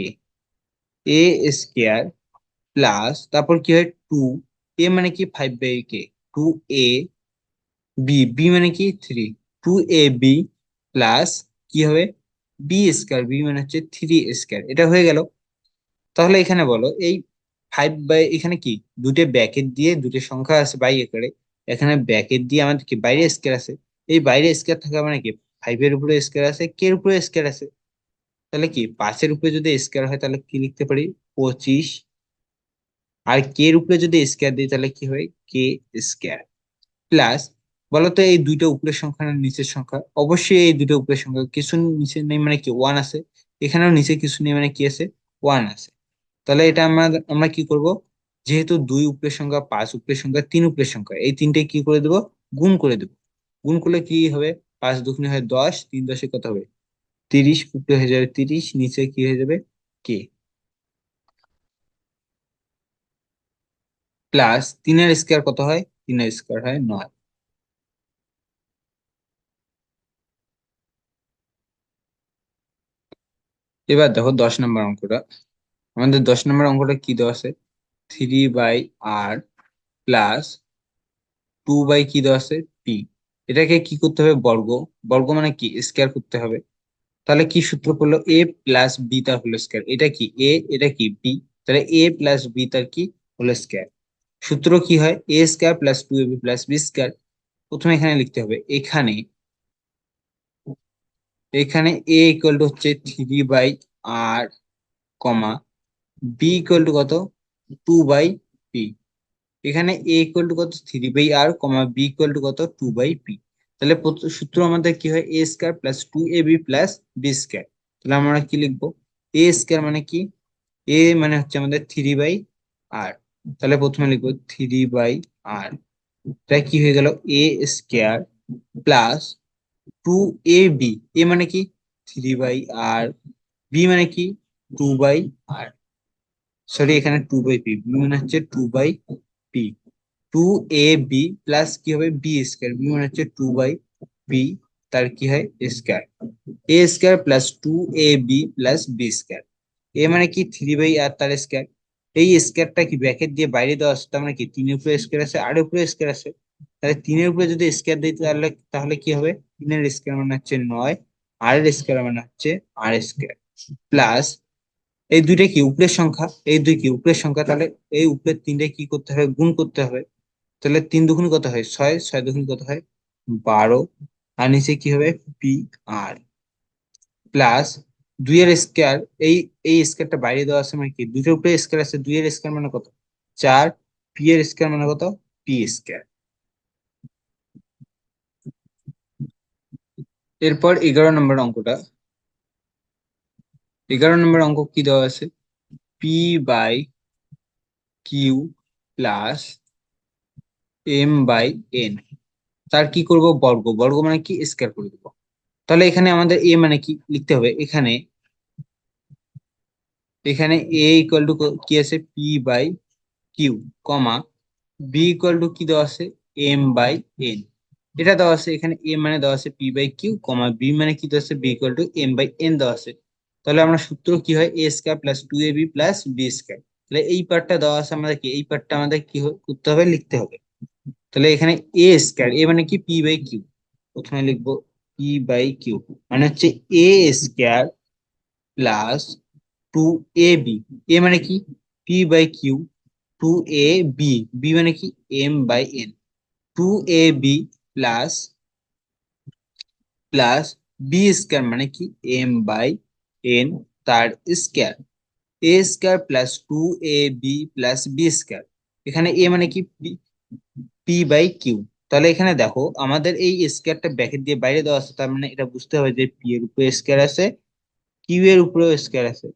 a² প্লাস তারপর কি হয় 2, এ মানে কি 5/k, 2a, বি মানে কি 3, 2ab প্লাস কি হবে b², বি মানে হচ্ছে 3² এটা হয়ে গেল। তাহলে এখানে বলো এই 5/, এখানে কি দুটো ব্র্যাকেট দিয়ে দুটো সংখ্যা আছে বাই আকারে, এখানে ব্র্যাকেট দিয়ে আমাদের কি বাইরে স্কয়ার আছে, এই বাইরে স্কয়ার থাকা মানে কি 5 এর উপরে স্কয়ার আছে, কে এর উপরে স্কয়ার আছে, তাহলে কি 5 এর উপরে যদি স্কয়ার হয় তাহলে কি লিখতে পারি 25, আর কে এর উপরে যদি স্কয়ার দিই তাহলে কি হয় k²। প্লাস বলতো এই দুইটা উপরের সংখ্যা না নিচের সংখ্যা, অবশ্যই এই দুটো উপরের সংখ্যা, কিছু নিচে নেই মানে কি ওয়ান আছে, এখানেও নিচে কিছু নেই মানে কি আছে ওয়ান আছে। তাহলে এটা আমরা আমরা কি করব, যেহেতু দুই উপরের সংখ্যা, পাঁচ উপরের সংখ্যা, তিন উপরের সংখ্যা, এই তিনটে কি করে দেবো, গুণ করে দেবো। গুণ করলে কি হবে, 5 দুগুণে হয় 10, 3×10 কত হবে 30, উপরে হয়ে যাবে 30, নিচে কি হয়ে যাবে কে, প্লাস 3 এর স্কয়ার কত হয়, 3 এর স্কয়ার হয় 9। এবার দেখো 10 নম্বর অঙ্কটা, আমাদের 10 নম্বর অঙ্কটা কি দেওয়া আছে, 3/r প্লাস 2 কি দেওয়া আছে পি। এটাকে কি করতে হবে, বর্গ, বর্গ মানে কি স্কয়ার করতে হবে। তাহলে কি সূত্র পড়লো, a+b তার হোল স্কয়ার, এটা কি এ, এটা কি বি, তাহলে a+b তার কি হোল স্কয়ার। সূত্র কি হয় a² + 2ab + b²। প্রথমে এখানে লিখতে হবে, এখানে এখানে a হচ্ছে 3/r, কমা b কত 2/p। এখানে a কত 3/r, কমা b কত 2/p। তাহলে সূত্র আমাদের কি হয় a² + 2ab + b²। তাহলে আমরা কি লিখবো, a² মানে কি, এ মানে হচ্ছে আমাদের 3/r, তাহলে প্রথমে লিখবো 3/r, তাই কি হয়ে গেল a² প্লাস 2ab, এ মানে কি 3/r, বি মানে কি 2/r, সরি এখানে 2/p, বি মানে হচ্ছে 2/p, 2ab প্লাস কি হবে b², বি মানে হচ্ছে 2/p, তার কি হয় square, a² plus 2ab plus b²। এ মানে কি 3/r তার স্কয়ার, এই স্কয়ারটা কি ব্র্যাকেট দিয়ে বাইরে দেওয়া আছে, তার মানে কি 3 এর উপরে স্কয়ার আছে, আর উপরে স্কয়ার আছে, তাহলে 3 এর উপরে যদি স্কয়ার দিই তাহলে তাহলে কি হবে, 3 এর স্কয়ার মানে হচ্ছে 9, আর এর স্কয়ার মানে হচ্ছে r², প্লাস এই দুইটা কি উপরের সংখ্যা, এই দুই কি উপরের সংখ্যা, তাহলে এই উপরের তিনটে কি করতে হবে, গুণ করতে হবে। তাহলে 3 দুগুণ কত হয় 6, 6 দুগুণ কত হয় 12, আর নিচে কি হবে পি আর, প্লাস 2 এর স্কয়ার, এই এই স্কয়ারটা বাইরে দেওয়া আছে মানে কি দুইটার উপরে স্কয়ার আছে, 2 এর স্কয়ার মানে কত 4, পি এর স্কয়ার মানে কত p²। এরপর 11 নম্বর অঙ্কটা, 11 নম্বর অঙ্ক কি দেওয়া আছে, p/q প্লাস m/n, তার কি করব বর্গ, বর্গ মানে কি স্কয়ার করে দেবো। তাহলে এখানে আমাদের এ মানে কি লিখতে হবে, এখানে এখানে a কি আছে p/q, কমা b কি দেওয়া আছে m/n, এটা দেওয়া আছে, এখানে a মানে দেওয়া আছে p/q, কমা b মানে কি দেওয়া আছে b m/n দেওয়া আছে। তাহলে আমরা সূত্র কি হয় a² + 2ab + b²। তাহলে এই পার্টটা দেওয়া আছে আমাদের কি, এই পার্টটা আমাদের কি করতে হবে, লিখতে হবে। তাহলে এখানে এ স্কয়ার, এ মানে কি পি বাই কিউ, প্রথমে লিখবো পি বাই কিউ, মানে হচ্ছে এ স্কয়ার প্লাস 2ab, এ মানে কি P by Q, 2ab, b মানে কি m by n, 2ab plus plus B square মানে কি এম বাই এন তার স্কয়ার, এ square plus 2ab plus B square, এখানে এ মানে কি পি বাই কিউ। তাহলে এখানে দেখো আমাদের এই স্কয়ারটা ব্র্যাকেট দিয়ে বাইরে দেওয়া আছে, তার মানে এটা বুঝতে হবে যে পি এর উপরে স্কয়ার আছে, কিউ এর উপরেও স্কয়ার আছে।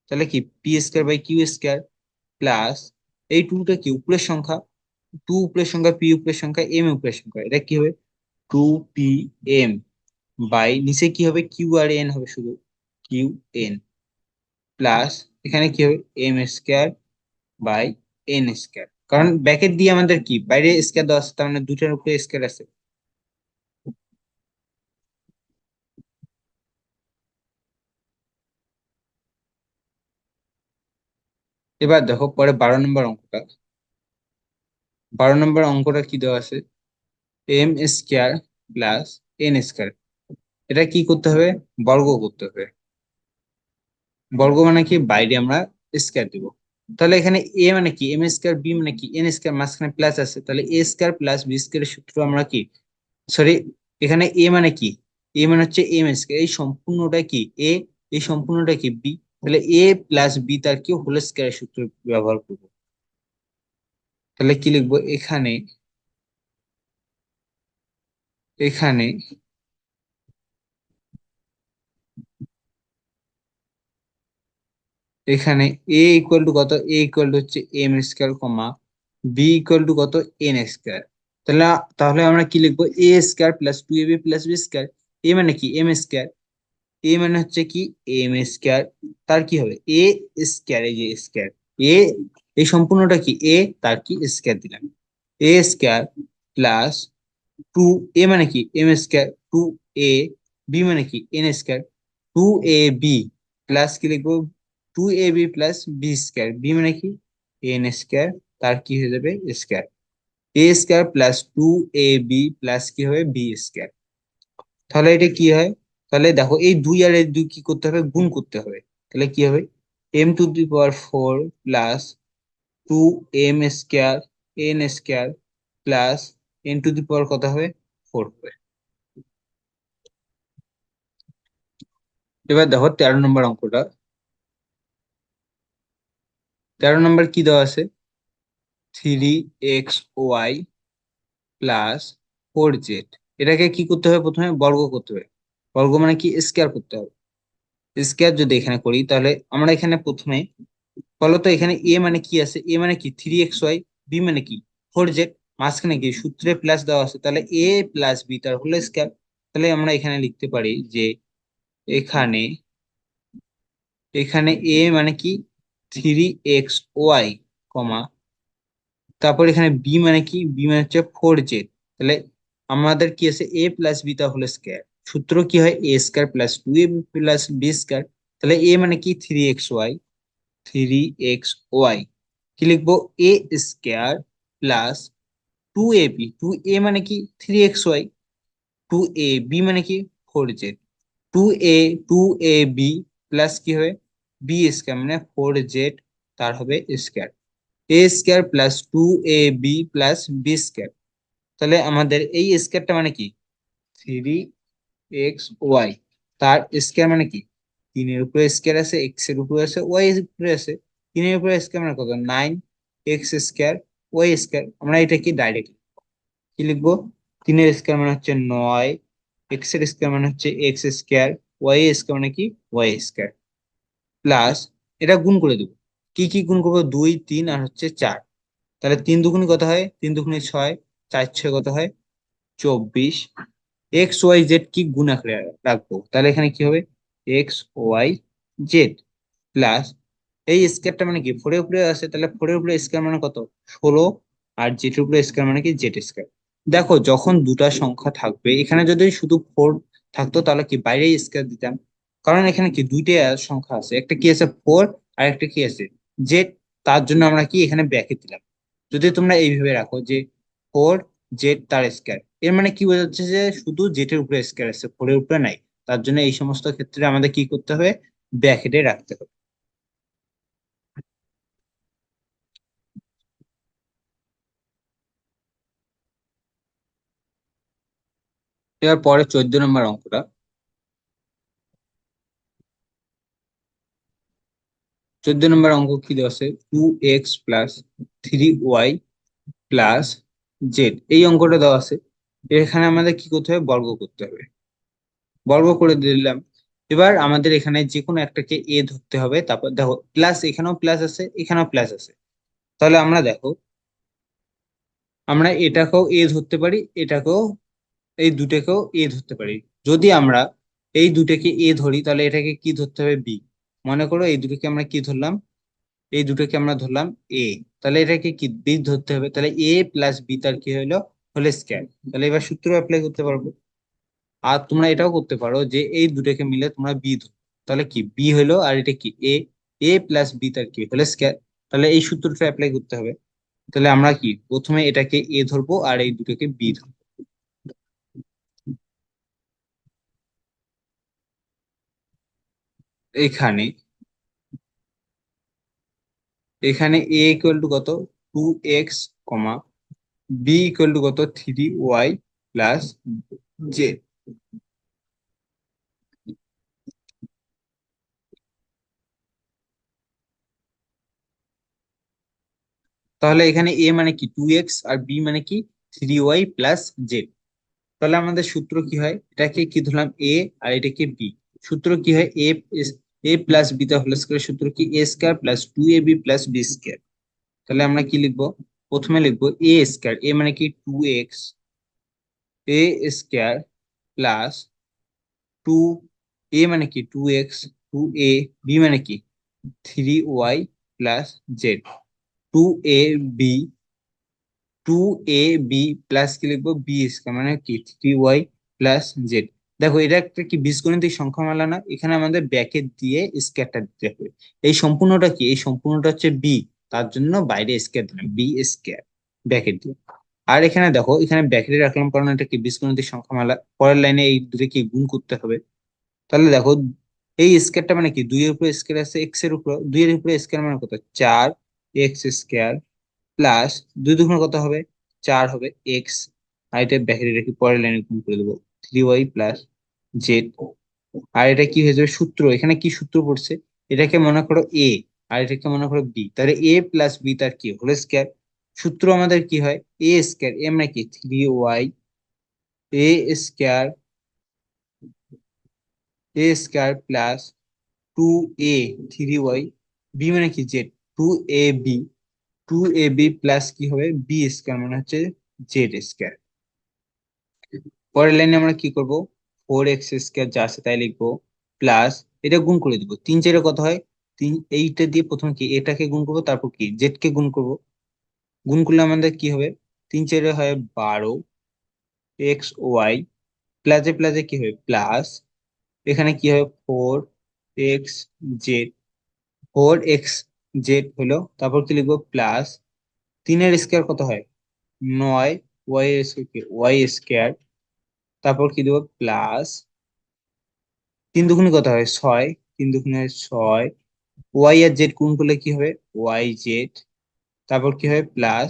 তাহলে কি P square by Q square plus এই টুটা কি উপরের সংখ্যা, টু উপরের সংখ্যা, পি উপরের সংখ্যা, এম উপরের সংখ্যা, এটা কি হবে 2pm বাই নিচে কি হবে কিউ আর এন হবে শুধু কিউ এন, প্লাস এখানে কি হবে M square by N square, কারণ ব্র্যাকেট দিয়ে আমাদের কি বাইরে স্কয়ার দেওয়া আছে, তার মানে দুটার উপরে স্কয়ার আছে। এবার দেখো পরে 12 নম্বর অঙ্কটা, 12 নম্বর অঙ্কটা কি দেওয়া আছে, M square plus N square, এটা কি করতে হবে, বর্গ করতে হবে। বর্গ মানে কি বাইরে আমরা স্কয়ার দিব। তাহলে এখানে এ মানে কি এম স্কয়ার, বি মানে কি এন স্কয়ার, মাঝখানে প্লাস আছে, তাহলে a square plus B square সূত্র আমরা কি, সরি, এখানে এ মানে কি, এ মানে হচ্ছে এম স্কয়ার, এই সম্পূর্ণটা কি এ, এই সম্পূর্ণটা কি বি, তাহলে এ প্লাস বি তার কি হোল স্কয়ার সূত্র ব্যবহার করবো। তাহলে কি লিখবো এখানে, এখানে এখানে এ ইকুয়াল টু কত, এ ইকুয়াল টু হচ্ছে m square comma B equal to কত এন স্কয়ার। তাহলে তাহলে আমরা কি লিখবো a square plus 2ab plus B square, a মানে কি এম স্কয়ার, এ মানে হচ্ছে কি এম স্কয়ার, তার কি হবে এ স্কয়ার, এই যে স্কয়ার এ, এই সম্পূর্ণটা কি এ, তার কি স্কয়ার দিলাম, এ স্কয়ার প্লাস 2, এ মানে কি এম স্কয়ার, 2a, বি মানে কি এন স্কয়ার, 2ab প্লাস কি লিখবো 2ab plus B square, b মানে কি এন স্কয়ার, তার কি হয়ে যাবে স্কয়ার, এ স্কয়ার প্লাস 2ab প্লাস কি হবে বি স্কয়ার। তাহলে এটা কি হয়, তাহলে দেখো এই দুই আর এই দুই কি করতে হবে, গুণ করতে হবে। তাহলে কি হবে m⁴ plus 2m² n² plus n⁴ কত হবে 4 হবে। এবার দেখো 13 নম্বর অঙ্কটা, 13 নম্বর কি দেওয়া আছে, 3xy প্লাস 4z, এটাকে কি করতে হবে, প্রথমে বর্গ করতে হবে। বর্গ মানে কি স্কয়ার করতে হবে। স্কয়ার যদি এখানে করি তাহলে আমরা এখানে প্রথমে বলতো এখানে এ মানে কি আছে, এ মানে কি 3xy, বি মানে কি 4z, মাঝখানে কি সূত্রে প্লাস দেওয়া আছে, তাহলে এ প্লাস বি তার হোল স্কয়ার। তাহলে আমরা এখানে লিখতে পারি যে এখানে, এখানে এ মানে কি 3xy কমা, তারপর এখানে বি মানে কি, বি মানে হচ্ছে 4z, তাহলে আমাদের কি আছে এ প্লাস বি তার হোল স্কয়ার, সূত্র কি হয় এ square plus 2ab plus B square. তাহলে এ মানে কি 3xy, 3xy কি লিখবো a square plus 2ab, 2a মানে কি 3xy, 2ab মানে কি 4z, 2a 2ab প্লাস কি হবে বি স্কয়ার মানে 4z তার হবে স্কয়ার, এ square plus 2ab plus B square. তাহলে আমাদের এই স্কয়ারটা মানে কি 3xy, তার স্কয়ার মানে কি 3 এর উপরে স্কয়ার আছে, এক্স এর উপরে আছে, ওয়াই এর উপরে আছে, 3 এর উপরে স্কয়ার মানে কত 9x² ওয়াই স্কয়ার। আমরা এটা কি ডাইরেক্ট কি লিখবো, 3 এর স্কয়ার মানে হচ্ছে 9, এক্স এর স্কয়ার মানে হচ্ছে x², ওয়াই এর স্কয়ার মানে কি y², প্লাস এটা গুণ করে দেবো, কি কি গুণ করবো 2 3 আর হচ্ছে 4, তাহলে 3 দুগুণে কত হয়, 3 দুগুণে 6, 4 6 কত হয় 24, x y z কি গুণ আকারে রাখবো, তাহলে এখানে কি হবে x y z প্লাস এই স্কয়ারটা মানে কি 4 এর উপরে আছে, তাহলে 4 এর উপরে স্কয়ার মানে কত 16, আর জেড এর উপরে স্কয়ার মানে কি z²। দেখো যখন দুটা সংখ্যা থাকবে, এখানে যদি শুধু 4 থাকতো তাহলে কি বাইরে স্কয়ার দিতাম, কারণ এখানে কি দুইটা সংখ্যা আছে, একটা কি আছে 4 আর একটা কি আছে জেড, তার জন্য আমরা কি এখানে ব্র্যাকেট দিলাম। যদি তোমরা এইভাবে রাখো যে 4 জেড তার স্কয়ার, এর মানে কি বোঝাচ্ছে যে শুধু জেড এর উপরে স্কয়ার আছে, 4 এর উপরে নাই। তার জন্য এই সমস্ত ক্ষেত্রে আমাদের কি করতে হবে, ব্র্যাকেটে রাখতে হবে। এবার পরে 14 নম্বর অঙ্কটা। 14 নম্বর অঙ্ক কি দেওয়া আছে, 2x + 3y + জেড, এই অঙ্কটা দেওয়া আছে। এখানে আমাদের কি করতে হবে, বর্গ করতে হবে। বর্গ করে দিলাম। এবার আমাদের এখানে যে কোনো একটাকে এ ধরতে হবে, তারপর দেখো প্লাস, এখানেও প্লাস আছে, এখানেও প্লাস আছে। তাহলে আমরা দেখো, আমরা এটাকেও এ ধরতে পারি, এটাকেও, এই দুটাকেও এ ধরতে পারি। যদি আমরা এই দুটাকে এ ধরি, তাহলে এটাকে কি ধরতে হবে, বি। মনে করো এই দুটোকে আমরা কি ধরলাম, এই দুটোকে আমরা ধরলাম এ, তাহলে এটাকে কি বি ধরতে হবে। তাহলে a + b তার কি হলো, হোল স্কয়ার। তাহলে এবার সূত্র অ্যাপ্লাই করতে পারবো। আর তোমরা এটাও করতে পারো যে এই দুটোকে মিলে তোমরা বি ধরো, তাহলে কি বি হলো, আর এটা কি a + b তার কি হোল স্কয়ার। তাহলে এই সূত্রটা অ্যাপ্লাই করতে হবে। তাহলে আমরা কি প্রথমে এটাকে এ ধরবো আর এই দুটোকে বি ধরবো। এখানে এখানে a = কত, 2x, b = কত, 3y + জে। তাহলে এখানে এ মানে কি 2x, আর বি মানে কি 3y + জেড। তাহলে আমাদের সূত্র কি হয়, এটাকে কি ধরলাম এ আর এটাকে বি। সূত্র কি হয়, a + b তে হোল স্কয়ার, সূত্র কি a² + 2ab + b²। তাহলে আমরা কি লিখবো, প্রথমে লিখবো a², এ মানে কি 2x, a² + 2, এ মানে কি 2x, 2a, বি মানে কি 3y + Z. 2ab, 2ab plus কি লিখবো, b² মানে কি 3y + জেড। দেখো এটা একটা কি বীজগণিতিক সংখ্যামালা না, এখানে আমাদের ব্র্যাকেট দিয়ে স্কয়ারটা দিতে হবে। এই সম্পূর্ণটা কি, এই সম্পূর্ণটা হচ্ছে বি, তার জন্য বাইরে স্কয়ার দিলাম, b² ব্র্যাকেট দিয়ে। আর এখানে দেখো, এখানে ব্র্যাকেটে রাখলাম কারণ এটা কি বীজগণিতিক সংখ্যামালা, পরের লাইনে এই দুটো কি গুণ করতে হবে। তাহলে দেখো, এই স্কয়ারটা মানে কি 2 এর উপরে স্কয়ার আছে, এক্স এর উপর, 2 এর উপরে স্কয়ার মানে কত, 4x² প্লাস 2 × 2 কত হবে, 4 হবে এক্স। আর এটা ব্যাকে রেখে পরের লাইনে গুণ করে দেবো, 3y + জেড। আর এটা কি হয়ে যাবে, সূত্র এখানে কি সূত্র পড়ছে, এটাকে মনে করো এ আর এটাকে মনে করো বি, তাহলে a + b তার কি হোল স্কয়ার। সূত্র আমাদের কি হয়, a², এ মানে কি 3y, a² + 2a, 3y, B মানে কি জেড, 2ab, 2ab প্লাস কি হবে, b² মানে হচ্ছে z²। পরের লাইনে আমরা কি করব, 4x² যা আছে তাই লিখবো, প্লাস এটা গুণ করে দিব, 3 × 4 কত হয়, এইটা দিয়ে প্রথমে কি এটাকে গুণ করবো, তারপর কি জেড কে গুণ করব। গুণ করলে আমাদের কি হবে, 3 × 4 হয় 12, প্লাসে প্লাসে কি হবে প্লাস, এখানে কি হবে 4x জেড, 4x জেড হলো, তারপর কি লিখবো প্লাস, 3 এর স্কয়ার কত হয় 9, ওয়াই স্কয়ার, তারপর কি দেবো প্লাস, 3 × 2 কত হয় 6, 3 × 2 হয় 6, ওয়াই আর জেড গুণ করলে কি হবে ওয়াই জেড, তারপর কি হবে প্লাস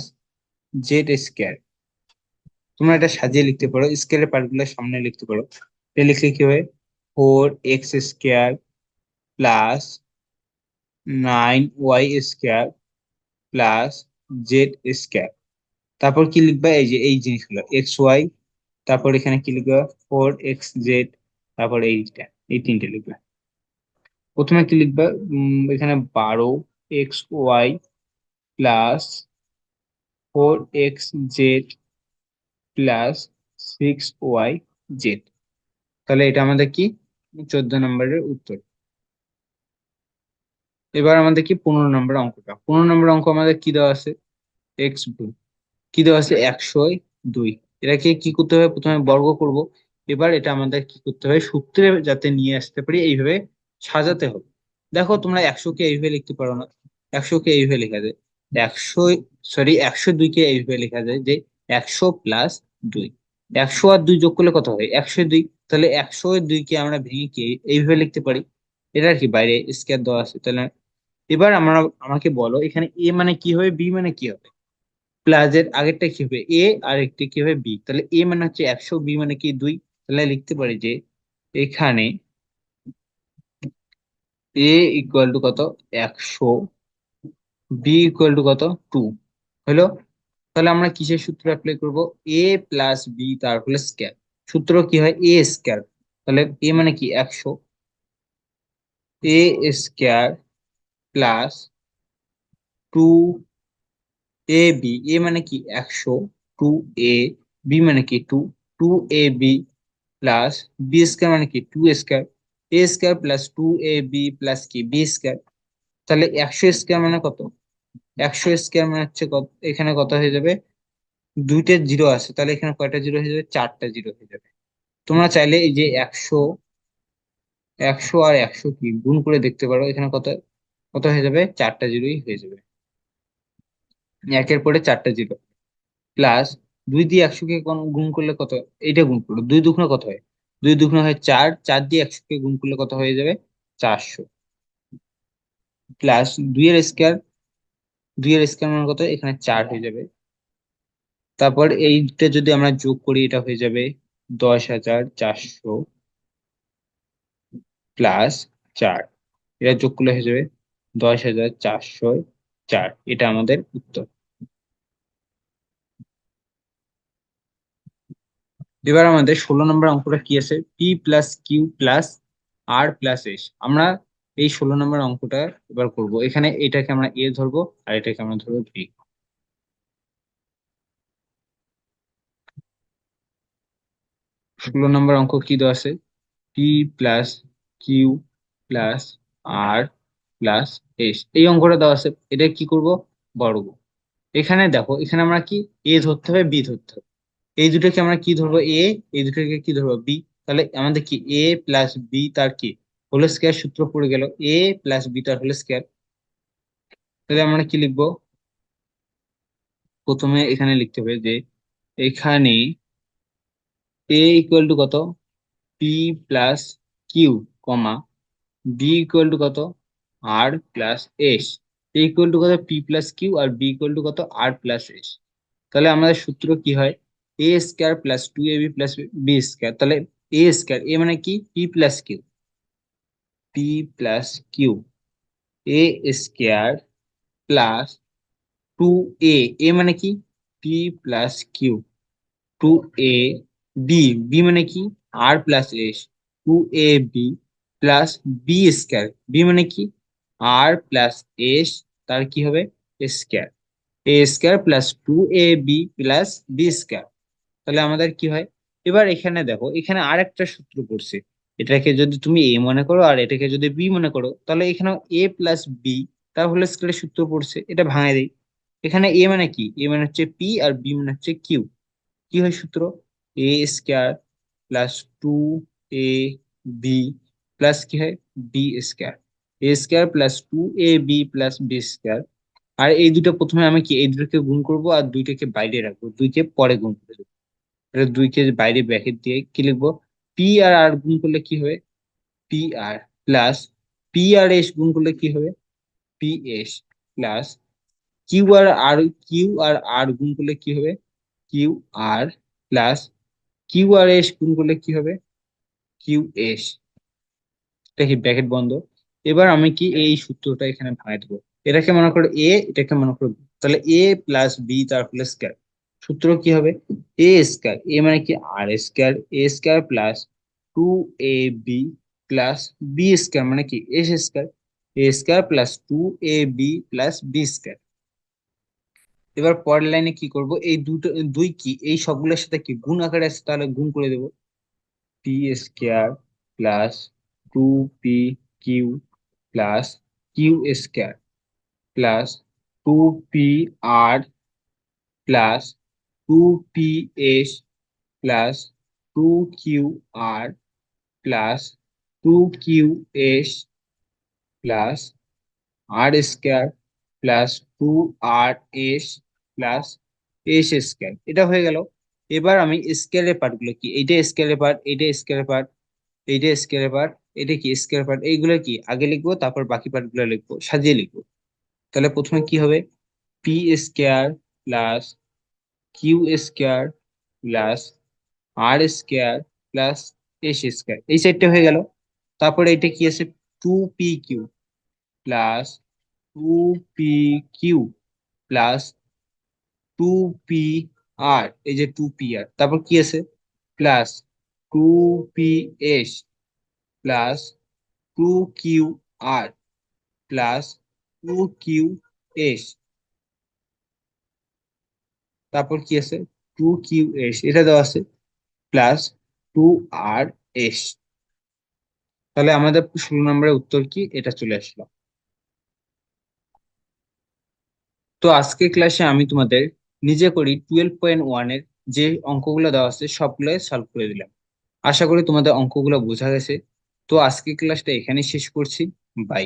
জেড²। তোমরা এটা সাজিয়ে লিখতে পারো, স্কয়ারের পার্ট গুলো সামনে লিখতে পারো। এটা লিখলে কি হবে 4x² + 9y² + z²। তারপর কি লিখবা, এই যে এই জিনিসগুলো xy, তারপর এখানে কি লিখবা 4xz, তারপর এইটা, এই তিনটে লিখবা। প্রথমে কি লিখবা, এখানে 12x y + 4xz + 6yz। তাহলে এটা আমাদের কি 14 নম্বরের উত্তর। এবার আমাদের কি 15 নম্বর অঙ্কটা, 15 নম্বর অঙ্ক আমাদের কি দেওয়া আছে, x2 কি দেওয়া আছে, 102। এটাকে কি করতে হবে, প্রথমে বর্গ করব। এবার এটা আমাদের কি করতে হবে, সূত্রে যাতে নিয়ে আসতে পারি এইভাবে সাজাতে হবে। দেখো তোমরা 100কে এইভাবে লিখতে পারো না, 100 কে এইভাবে লেখা যায় 102 কে এইভাবে লেখা যায় যে 100 + 2। 100 আর 2 যোগ করলে কত হয় 102। তাহলে 102 কে আমরা ভেঙে কি এইভাবে লিখতে পারি। এটা আর কি বাইরে স্কয়ার দেওয়া আছে। তাহলে এবার আমাকে বলো এখানে এ মানে কি হবে বি মানে কি হবে। প্লাস এর আগেরটা কি হবে এ আর একটা কি হবে বি। তাহলে এ মানে হচ্ছে 100, বি মানে কি 2। তাহলে লিখতে পারি যে এখানে এ ইকুয়াল টু কত 100, বি ইকুয়াল টু কত 2 হলো। তাহলে আমরা কিসের সূত্র অ্যাপ্লাই করব এ প্লাস বি তার হোল স্কয়ার। সূত্র কি হয় এ স্কয়ার। তাহলে এ মানে কি 100, এ স্কয়ার প্লাস 2 এ বি। এ মানে কি 100, 2 এ, বি মানে কি 2, 2 A B plus B square মানে কি 2 square. A square plus 2 A B plus কি বি স্কয়ার। তাহলে 100 স্কয়ার মানে কত 100 স্কয়ার মানে হচ্ছে কত এখানে কত হয়ে যাবে দুইটা জিরো আছে। তাহলে এখানে কয়টা জিরো হয়ে যাবে 4টা জিরো হয়ে যাবে। তোমরা চাইলে এই যে 100, 100 আর 100 কি গুণ করে দেখতে পারো। এখানে কত কত হয়ে যাবে 4টা জিরোই হয়ে যাবে। একের পরে 4টা জিরো প্লাস 2 দিয়ে 100 কে গুণ করলে কত এইটা গুণ করলো 2 দুগুণে কত হয় 2 দুগুণে হয় 4, 4 দিয়ে 100 কে গুণ করলে কত হয়ে যাবে 400 প্লাস 2 এর স্কয়ার। 2 এর স্কয়ার মানে কত এখানে 4 হয়ে যাবে। তারপর এইটা যদি আমরা যোগ করি এটা হয়ে যাবে 10,400 প্লাস 4। এটা যোগ করলে হয়ে যাবে 10,404। এটা আমাদের উত্তর। এবার আমাদের 16 নম্বর অঙ্কটা কি আছে পি প্লাস কিউ প্লাস আর প্লাস এস। আমরা এই 16 নম্বর অঙ্কটা এবার করব। এখানে এটাকে আমরা এ ধরবো আর এটাকে আমরা ধরবো বি। 16 নম্বর অঙ্ক কি দেওয়া আছে পি প্লাস কিউ প্লাস আর প্লাস এস। এই অঙ্কটা দেওয়া আছে। এটা কি করব বর্গ। এখানে দেখো এখানে আমরা কি এ ধরতে হবে বি ধরতে হবে। এই দুটোকে আমরা কি ধরবো এ, এই দুটোকে কি ধরবো বি। তাহলে আমাদের কি এ প্লাস বি তার কি হোল স্কয়ার সূত্র পড়ে গেল এ প্লাস বি তার হোল স্কয়ার। তাহলে আমরা কি লিখবো প্রথমে এখানে লিখতে হবে যে এখানে এ ইকুয়াল টু কত p plus q comma B equal to কত r plus s. A equal to কত পি প্লাস কিউ আর বি ইকুয়াল টু কত আর প্লাস এস। তাহলে আমাদের সূত্র কি হয় এ square plus 2ab plus B square. তাহলে এ স্কয়ার এ মানে কি p plus q, p plus q a square plus 2a। A মানে কি p plus q 2a B, B মানে কি r plus s 2ab plus B square. B মানে কি r plus s তার কি হবে স্কয়ার। এ square plus 2ab plus B square. তাহলে আমাদের কি হয় এবার এখানে দেখো এখানে আর একটা সূত্র পড়ছে। এটাকে যদি তুমি এ মনে করো আর এটাকে যদি বি মনে করো তাহলে এখানে এ প্লাস বি তার হোল স্কয়ারের সূত্র পড়ছে। এটা ভাঙায় দেই। এখানে এ মানে কি এ মানে হচ্ছে পি আর বি মানে হচ্ছে কিউ। কি হয় সূত্র এ স্কয়ার প্লাস 2ab প্লাস কি হয় বি স্কয়ার। এ square plus 2ab plus B square. আর এই দুটো প্রথমে আমি কি এই দুটোকে গুণ করব আর দুইটাকে বাইরে রাখবো দুইকে পরে গুণ করে দেবো। এটা 2 কে বাইরে ব্র্যাকেট দিয়ে কি লিখবো পি আর আর গুণ করলে কি হবে P R plus P R S গুণ করলে কি হবে পি এস প্লাস কিউ আর আর গুণ করলে কি হবে কিউ আর প্লাস কিউ আর এস গুণ করলে কি হবে কিউ এস। এটা কি ব্র্যাকেট বন্ধ। এবার আমি কি এই সূত্রটা এখানে ভাঙাই দেবো। এটাকে মনে করো এ এটাকে মনে করো বি। তাহলে এ প্লাস বি তার হোল স্কয়ার। সূত্র কি হবে এ স্কয়ার এ মানে কি আর স্কয়ার এ square plus 2ab plus B square মানে কি এস স্কয়ার এ square plus 2ab plus B square. এবার পরের লাইনে কি করব এই দুটো দুই কি এই সবগুলোর সাথে কি গুণ আকারে আছে তাহলে গুণ করে দেবো p square plus 2p q plus q square plus 2p r plus 2ps plus 2q r plus 2q s plus r square plus 2r(s) plus s square, এটা হয়ে গেল। এবার আমি স্কেয়ারের পার্ট গুলো কি, এইটা স্কেয়ারের পার্ট, এইটা স্কেয়ারের পার্ট, এইটা স্কেয়ারের পার্ট, এটা কি স্কেয়ার পার্ট, এইগুলো কি আগে লিখবো, তারপর বাকি পার্ট গুলো লিখবো, সাজিয়ে লিখবো। তাহলে প্রথমে কি হবে, P square plus q square plus r square plus s square, এই সেটটা হয়ে গেল। তারপরে এটা কি আছে, 2pq plus 2pq plus 2pr, এই যে 2pr, তারপর কি আছে, plus 2ps plus 2qr plus 2qs, তারপর কি আছে, 2qs, এটা দেওয়া আছে, প্লাস 2rs। তাহলে আমাদের 16 নম্বরের উত্তর কি, এটা চলে আসলো। তো আজকের ক্লাসে আমি তোমাদের নিজে করি 12.1 এর যে অঙ্কগুলো দেওয়া আছে সবগুলো সলভ করে দিলাম। আশা করি তোমাদের অঙ্কগুলো বোঝা গেছে। তো আজকের ক্লাসটা এখানেই শেষ করছি। বাই।